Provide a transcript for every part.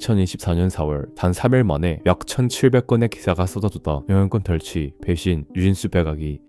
2024년 4월 단 3일 만에 약 1,700건의 기사가 쏟아졌다. 영향권 덜치, 배신, 유진수 빼가기.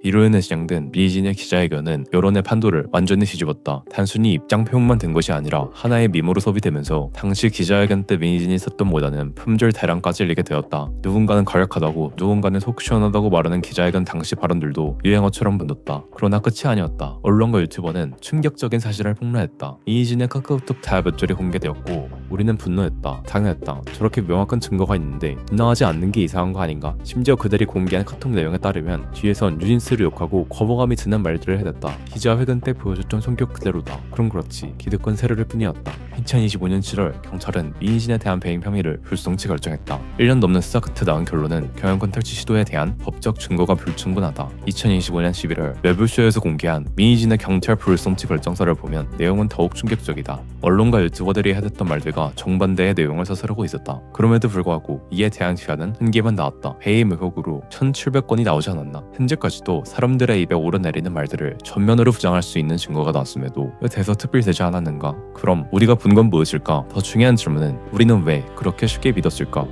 이로 인해 시작된 민희진의 기자회견은 여론의 판도를 완전히 뒤집었다. 단순히 입장 표현만 된 것이 아니라 하나의 밈으로 소비되면서 당시 기자회견 때 민희진이 썼던 모자는 품절 대란까지 일게 되었다. 누군가는 과격하다고 누군가는 속 시원하다고 말하는 기자회견 당시 발언들도 유행어처럼 번졌다. 그러나 끝이 아니었다. 언론과 유튜버는 충격적인 사실을 폭로했다. 민희진의 카카오톡 다 몇 절이 공개되었고 우리는 분노했다. 당연했다. 저렇게 명확한 증거가 있는데 분노하지 않는 게 이상한 거 아닌가? 심지어 그들이 공개한 카톡 내용에 따르면 뒤에선 유진스를 욕하고 거부감이 드는 말들을 해댔다. 기자회견 때 보여줬던 성격 그대로다. 그럼 그렇지. 기득권 세르를 뿐이었다. 2025년 7월 경찰은 민희진에 대한 배임 혐의를 불송치 결정했다. 1년 넘는 수사 끝에 나온 결론은 경영권 탈취 시도에 대한 법적 증거가 불충분하다. 2025년 11월 매불쇼에서 공개한 민희진의 경찰 불송치 결정서를 보면 내용은 더욱 충격적이다. 언론과 유튜버들이 해댔던 말들과 정반대의 내용을 서술하고 있었다. 그럼에도 불구하고 이에 대한 기사는 한 개만 나왔다. 배임 의혹으로 1,700건이 나오지 않았나. 현재까지도 사람들의 입에 오르내리는 말들을 전면으로 부정할 수 있는 증거가 나왔음에도 왜 대서특필되지 않았는가? 그럼 우리가 본 건 무엇일까? 더 중요한 질문은 우리는 왜 그렇게 쉽게 믿었을까?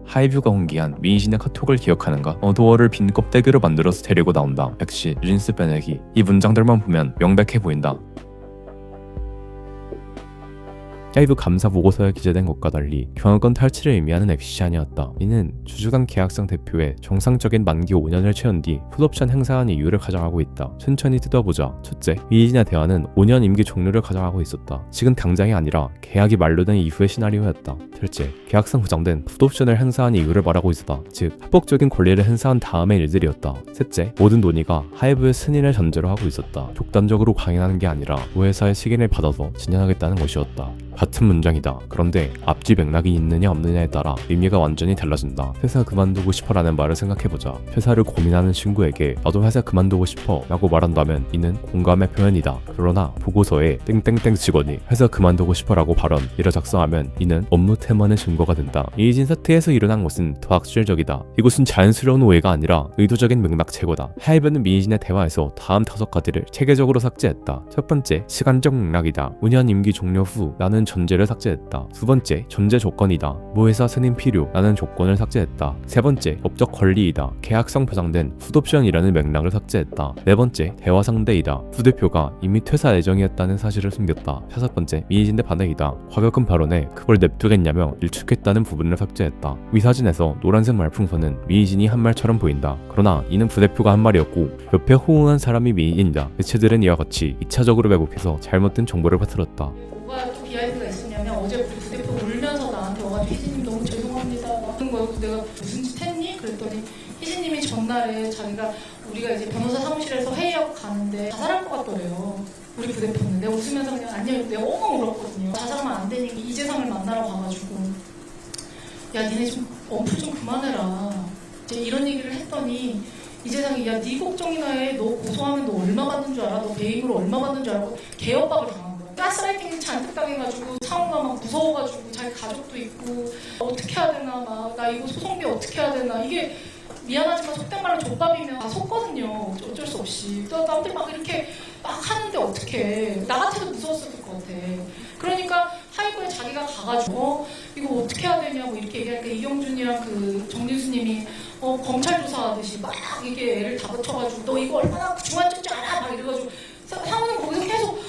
하이뷰가 공개한 민희진의 카톡을 기억하는가? 어도어를 빈 껍데기로 만들어서 데리고 나온다. 백시, 유진스 빼내기. 이 문장들만 보면 명백해 보인다. 하이브 감사 보고서에 기재된 것과 달리 경영권 탈취를 의미하는 액시 아니었다. 이는 주주간 계약상 대표의 정상적인 만기 5년을 채운 뒤 풋옵션 행사한 이유를 가정하고 있다. 천천히 뜯어보자. 첫째, 민희진의 대화는 5년 임기 종료를 가정하고 있었다. 지금 당장이 아니라 계약이 만료된 이후의 시나리오였다. 둘째, 계약상 보장된 풋옵션을 행사한 이유를 말하고 있었다. 즉, 합법적인 권리를 행사한 다음의 일들이었다. 셋째, 모든 논의가 하이브의 승인을 전제로 하고 있었다. 독단적으로 강행하는 게 아니라 우회사의 승인을 받아서 진행하겠다는 것이었다. 같은 문장이다. 그런데 앞뒤 맥락이 있느냐 없느냐에 따라 의미가 완전히 달라진다. 회사 그만두고 싶어라는 말을 생각해보자. 회사를 고민하는 친구에게 나도 회사 그만두고 싶어 라고 말한다면 이는 공감의 표현이다. 그러나 보고서에 땡땡땡 직원이 회사 그만두고 싶어 라고 발언이라 작성하면 이는 업무 태만의 증거가 된다. 이희진 사태에서 일어난 것은 더 악질적이다. 이것은 자연스러운 오해가 아니라 의도적인 맥락 제거다. 하이브는 민희진의 대화에서 다음 5가지를 체계적으로 삭제했다. 첫 번째, 시간적 맥락이다. 5년 임기 종료 후 나는 전제를 삭제했다. 두 번째, 전제 조건이다. 모회사 승인 필요라는 조건을 삭제했다. 세 번째, 법적 권리이다. 계약상 보장된 풋옵션이라는 맥락을 삭제했다. 네 번째, 대화 상대이다. 부대표가 이미 퇴사 예정이었다는 사실을 숨겼다. 다섯 번째, 민희진 대 반응이다. 과격한 발언에 그걸 냅두겠냐며 일축했다는 부분을 삭제했다. 위 사진에서 노란색 말풍선은 민희진이 한 말처럼 보인다. 그러나 이는 부대표가 한 말이었고 옆에 호응한 사람이 민희진이다. 매체들은 이와 같이 2차적으로 왜곡해서 잘못된 정보를 퍼뜨렸다. 뭐가 또 비하인드가 있었냐면 어제 우리 부대표 울면서 나한테 와가지고 희진님 너무 죄송합니다 그런 거예요. 내가 무슨 짓 했니? 그랬더니 희진님이 전날에 자기가 우리가 이제 변호사 사무실에서 회의하고 가는데 자살할 것 같더래요. 우리 부대표는. 내가 웃으면서 그냥 안녕 내가 엉엉 울었거든요. 자살하면 안 되니까 이재상을 만나러 가가지고 야 니네 좀 어플 좀 그만해라. 이제 이런 얘기를 했더니 이재상이 야 네 걱정이나 해. 너 고소하면 너 얼마 받는 줄 알아? 너 배임으로 얼마 받는 줄 알고 개협박을 당한 거야. 가스라이팅 잔뜩 당해가지고 상호가 막 무서워가지고 자기 가족도 있고 어떻게 해야 되나 막 나 이거 소송비 어떻게 해야 되나 이게 미안하지만 속된 말로 족밥이면 다 속거든요. 어쩔 수 없이. 또 남들 막 이렇게 막 하는데 어떡해. 나 같아도 무서웠을 것 같아. 그러니까 하이브에 자기가 가가지고 이거 어떻게 해야 되냐 뭐 이렇게 얘기하니까 이경준이랑 그 정진수님이 검찰 조사하듯이 막 이게 애를 다 붙여가지고 너 이거 얼마나 중환증 줄 알아? 막 이래가지고 상우는 거기서 계속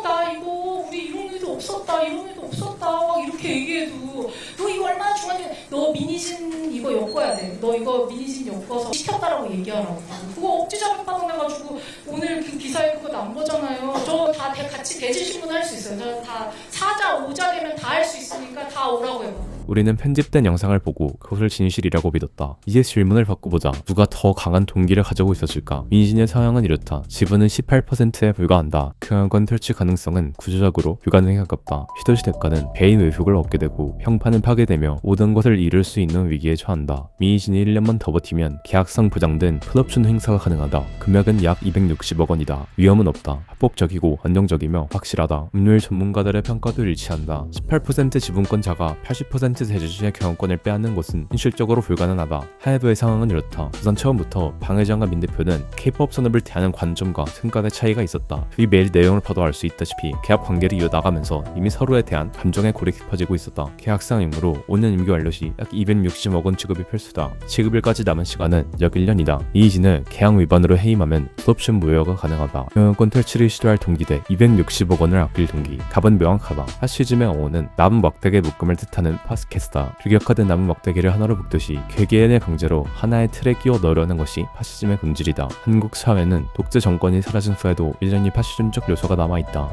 나 이거 우리 이런 일도 없었다 이런 일도 없었다 막 이렇게 얘기해도 너 이거 얼마나 중환증 너 민희진 이거 엮어야 돼. 너 이거 민희진 엮어서 시켰다라고 얘기하라고. 그거 억지 자백받아 내가지고 오늘 그 기사에 그거 난 거잖아요. 저 다 같이 대질신문 할 수 있어요. 저 다 4자 5자 되면 다 할 수 있으니까 다 오라고 해요. 우리는 편집된 영상을 보고 그것을 진실이라고 믿었다. 이제 질문을 바꿔보자. 누가 더 강한 동기를 가지고 있었을까? 민희진의 성향은 이렇다. 지분은 18%에 불과한다. 경영권 탈취 가능성은 구조적으로 불가능에 가깝다. 시도시 대가는 배임 의혹을 얻게 되고 형판은 파괴되며 모든 것을 잃을 수 있는 위기에 처한다. 민희진이 1년만 더 버티면 계약상 보장된 풋옵션 행사가 가능하다. 금액은 약 260억 원이다. 위험은 없다. 합법적이고 안정적이며 확실하다. 법률 전문가들의 평가도 일치한다. 18% 지분권자가 80% 프랑스 제주시의 경영권을 빼앗는 것은 현실적으로 불가능하다. 하이브의 상황은 이렇다. 우선 처음부터 방 회장과 민 대표는 K-POP 산업을 대하는 관점과 생각의 차이가 있었다. 이 메일 내용을 봐도 알 수 있다시피 계약 관계를 이어나가면서 이미 서로에 대한 감정의 골이 깊어지고 있었다. 계약상이므로 5년 임기 완료 시 약 260억 원 지급이 필수다. 지급일까지 남은 시간은 약 1년이다. 이희진은 계약 위반으로 해임하면 풋옵션 무효가 가능하다. 경영권 탈취를 시도할 동기대 260억 원을 아낄 동기. 답은 명확하다. 파시즘의 어원은 남은 막대기의 묶음을 뜻하는 파스케스다. 규격화된 남은 막대기를 하나로 묶듯이 개개인의 강제로 하나의 틀에 끼워 넣으려는 것이 파시즘의 본질이다. 한국 사회는 독재 정권이 사라진 후에도 여전히 파시즘적 요소가 남아있다.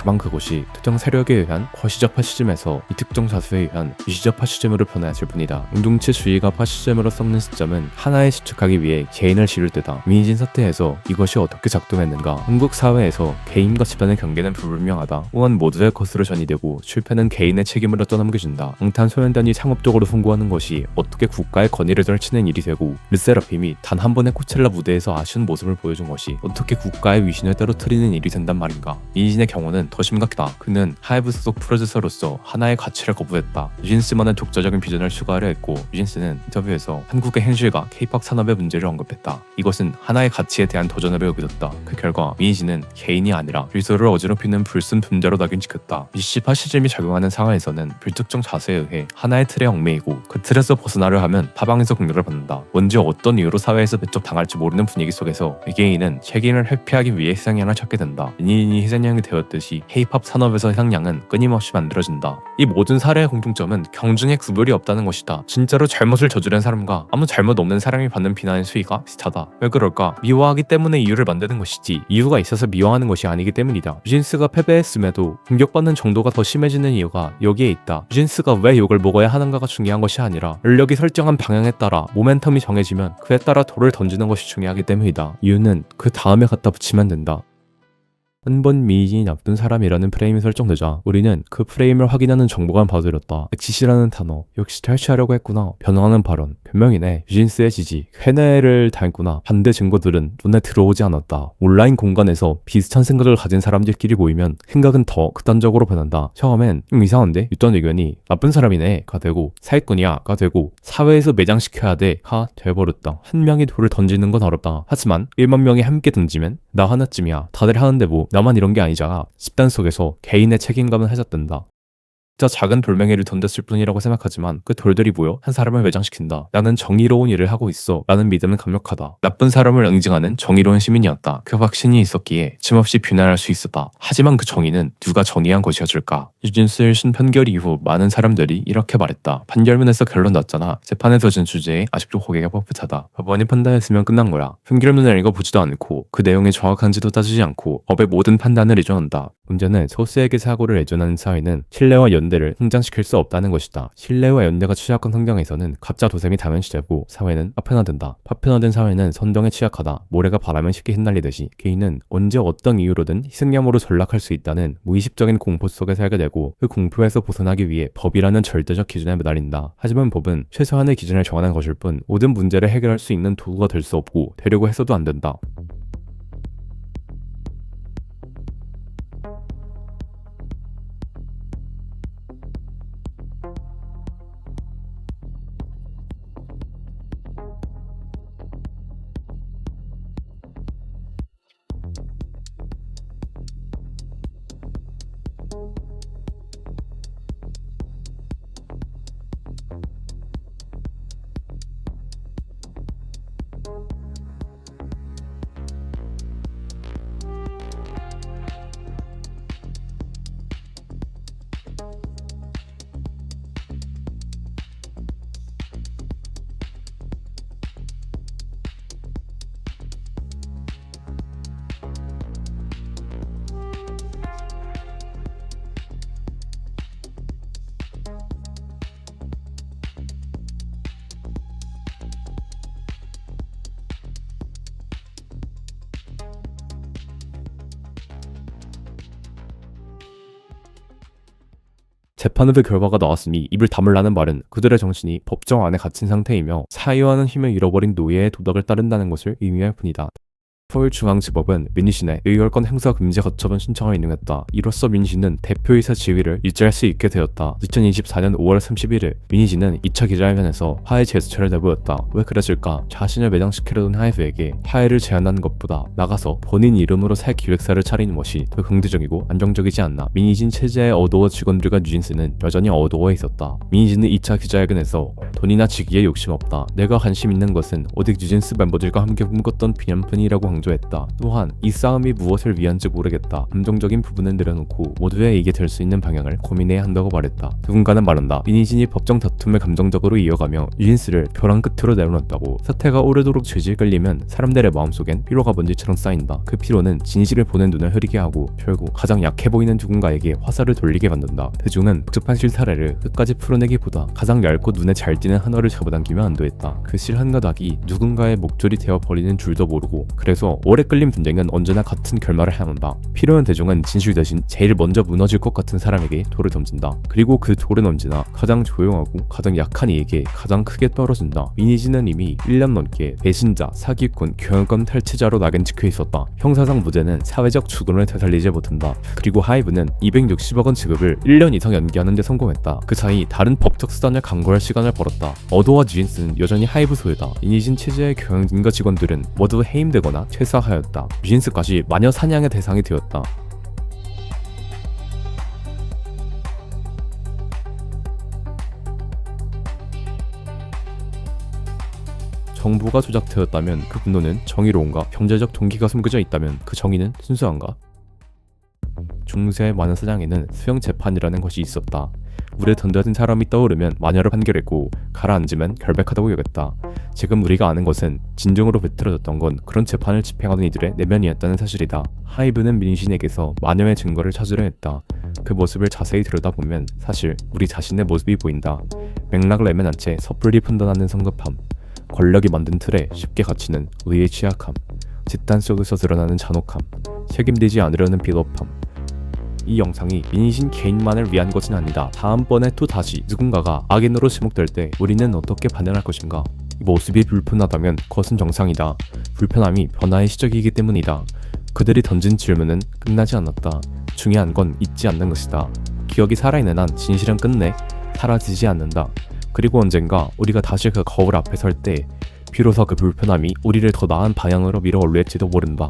다만 그것이 특정 세력에 의한 거시적 파시즘에서 이 특정 다수에 의한 유시적 파시즘으로 변화했을 뿐이다. 운동체주의가 파시즘으로 썩는 시점은 하나에 집착하기 위해 개인을 지를 때다. 민희진 사태에서 이것이 어떻게 작동했는가? 한국 사회에서 개인과 집단의 경계는 불분명하다. 또한 모두의 것으로 전이되고 실패는 개인의 책임으로 떠넘겨진다. 방탄소년단이 상업적으로 성공하는 것이 어떻게 국가의 권위를 떨치는 일이 되고 르세라핌이 단 한 번의 코첼라 무대에서 아쉬운 모습을 보여준 것이 어떻게 국가의 위신을 떨어뜨리는 일이 된단 말인가? 민희진의 경우는 더 심각하다. 그는 하이브 소속 프로듀서로서 하나의 가치를 거부했다. 유진스만의 독자적인 비전을 추구하려 했고 유진스는 인터뷰에서 한국의 현실과 K-POP 산업의 문제를 언급했다. 이것은 하나의 가치에 대한 도전으로 여겨졌다. 그 결과 민희진은 개인이 아니라 질서를 어지럽히는 불순 분자로 낙인찍혔다. 미시 파시즘이 작용하는 상황에서는 불특정 자세에 의해 하나의 틀에 얽매이고 그 틀에서 벗어나려 하면 타방에서 공격을 받는다. 언제 어떤 이유로 사회에서 배척당할지 모르는 분위기 속에서 개개인은 책임을 회피하기 위해 희생양을 찾게 된다. 민희진이 희생양이 되었듯이 K-POP 산업에서 희생양은 끊임없이 만들어진다. 이 모든 사례의 공통점은 경중의 구별이 없다는 것이다. 진짜로 잘못을 저지른 사람과 아무 잘못 없는 사람이 받는 비난의 수위가 비슷하다. 왜 그럴까? 미워하기 때문에 이유를 만드는 것이지 이유가 있어서 미워하는 것이 아니기 때문이다. 유진스가 패배했음에도 공격받는 정도가 더 심해지는 이유가 여기에 있다. 유진스가 왜 욕을 먹어야 하는가가 중요한 것이 아니라 인력이 설정한 방향에 따라 모멘텀이 정해지면 그에 따라 돌을 던지는 것이 중요하기 때문이다. 이유는 그 다음에 갖다 붙이면 된다. 한 번 미인이 나쁜 사람이라는 프레임이 설정되자 우리는 그 프레임을 확인하는 정보가 봐들었다. 엑시시라는 단어, 역시 탈취하려고 했구나. 변호하는 발언, 변명이네. 유진스의 지지, 회뇌를 당했구나. 반대 증거들은 눈에 들어오지 않았다. 온라인 공간에서 비슷한 생각을 가진 사람들끼리 모이면 생각은 더 극단적으로 변한다. 처음엔 이상한데? 있던 의견이 나쁜 사람이네 가 되고 사기꾼이야 가 되고 사회에서 매장시켜야 돼 가 돼버렸다. 한 명이 돌을 던지는 건 어렵다. 하지만 1만 명이 함께 던지면 나 하나쯤이야. 다들 하는데 뭐 나만 이런 게 아니잖아. 집단 속에서 개인의 책임감은 해졌된다. 진짜 작은 돌멩이를 던졌을 뿐이라고 생각하지만 그 돌들이 모여 한 사람을 매장시킨다. 나는 정의로운 일을 하고 있어. 라는 믿음은 강력하다. 나쁜 사람을 응징하는 정의로운 시민이었다. 그 확신이 있었기에 짐없이 비난할 수 있었다. 하지만 그 정의는 누가 정의한 것이었을까? 유진스의 신판결 이후 많은 사람들이 이렇게 말했다. 판결문에서 결론 났잖아. 재판에서 준 주제에 아직도 고개가 뻣뻣하다. 법원이 판단했으면 끝난 거야. 판결문을 읽어보지도 않고 그 내용이 정확한지도 따지지 않고 법의 모든 판단을 의존한다. 문제는 소수에게 사고를 의존하는 사회는 신뢰와 연대를 성장시킬 수 없다는 것이다. 신뢰와 연대가 취약한 환경에서는 가짜 도셈이 당연시되고 사회는 파편화된다. 파편화된 사회는 선동에 취약하다. 모래가 바람에 쉽게 흩날리듯이 개인은 언제 어떤 이유로든 희생양으로 전락할 수 있다는 무의식적인 공포 속에 살게 되고 그 공포에서 벗어나기 위해 법이라는 절대적 기준에 매달린다. 하지만 법은 최소한의 기준을 정하는 것일 뿐 모든 문제를 해결할 수 있는 도구가 될 수 없고 되려고 해서도 안 된다. 재판의 결과가 나왔으니 입을 다물라는 말은 그들의 정신이 법정 안에 갇힌 상태이며 사유하는 힘을 잃어버린 노예의 도덕을 따른다는 것을 의미할 뿐이다. 서울중앙지법은 민희신의 의결권 행사 금지 거처분 신청을 인용했다. 이로써 민희신은 대표이사 지위를 유지할 수 있게 되었다. 2024년 5월 31일 민희신은 2차 기자회견에서 화해 제스처를 내보였다. 왜 그랬을까? 자신을 매장시키려던 하이브에게 화해를 제안하는 것보다 나가서 본인 이름으로 새 기획사를 차리는 것이 더 긍정적이고 안정적이지 않나. 민희신 체제의 어도어 직원들과 뉴진스는 여전히 어도어에 있었다. 민희신은 2차 기자회견에서 돈이나 직위에 욕심 없다. 내가 관심 있는 것은 오직 뉴진스 멤버들과 함께 꿈꿨던 기념품이라고 강조했다. 또한 이 싸움이 무엇을 위한지 모르겠다. 감정적인 부분은 내려놓고 모두의 이익이 될 수 있는 방향을 고민해야 한다고 말했다. 누군가는 말한다. 민희진이 법정 다툼을 감정적으로 이어가며 뉴진스를 벼랑 끝으로 내려놨다고. 사태가 오래도록 죄질 끌리면 사람들의 마음속엔 피로가 먼지처럼 쌓인다. 그 피로는 진실을 보는 눈을 흐리게 하고 결국 가장 약해 보이는 누군가에게 화살을 돌리게 만든다. 대중은 복잡한 실타래를 끝까지 풀어내기보다 가장 얇고 눈에 잘 띄는 하나를 잡아당기면 안도했다. 그 실 한 가닥이 누군가의 목줄이 되어 버리는 줄도 모르고, 그래서 오래 끌린 분쟁은 언제나 같은 결말을 향한다. 필요한 대중은 진실 대신 제일 먼저 무너질 것 같은 사람에게 돌을 던진다. 그리고 그 돌은 언제나 가장 조용하고 가장 약한 이에게 가장 크게 떨어진다. 민희진은 이미 1년 넘게 배신자, 사기꾼, 경영권 탈취자로 낙인 찍혀 있었다. 형사상 무죄는 사회적 죽음을 되살리지 못한다. 그리고 하이브는 260억 원 지급을 1년 이상 연기하는 데 성공했다. 그 사이 다른 법적 수단을 강구할 시간을 벌었다. 어도와 뉴진스는 여전히 하이브 소유다. 민희진 체제의 경영진과 직원들은 모두 해임되거나 퇴사하였다. 뉴진스까지 마녀 사냥의 대상이 되었다. 정보가 조작되었다면 그 분노는 정의로운가? 경제적 동기가 숨겨져 있다면 그 정의는 순수한가? 중세의 마녀 사냥에는 수형 재판이라는 것이 있었다. 물에 던져진 사람이 떠오르면 마녀를 판결했고 가라앉으면 결백하다고 여겼다. 지금 우리가 아는 것은 진정으로 비틀어졌던 건 그런 재판을 집행하던 이들의 내면이었다는 사실이다. 하이브는 민신에게서 마녀의 증거를 찾으려 했다. 그 모습을 자세히 들여다보면 사실 우리 자신의 모습이 보인다. 맥락을 애매한 채 섣불리 판단하는 성급함, 권력이 만든 틀에 쉽게 갇히는 의의 취약함, 집단 속에서 드러나는 잔혹함, 책임지지 않으려는 비겁함. 이 영상이 민희신 개인만을 위한 것은 아니다. 다음번에 또 다시 누군가가 악인으로 지목될 때 우리는 어떻게 반응할 것인가? 이 모습이 불편하다면 그것은 정상이다. 불편함이 변화의 시작이기 때문이다. 그들이 던진 질문은 끝나지 않았다. 중요한 건 잊지 않는 것이다. 기억이 살아있는 한 진실은 끝내 사라지지 않는다. 그리고 언젠가 우리가 다시 그 거울 앞에 설 때 비로소 그 불편함이 우리를 더 나은 방향으로 밀어 올릴지도 모른다.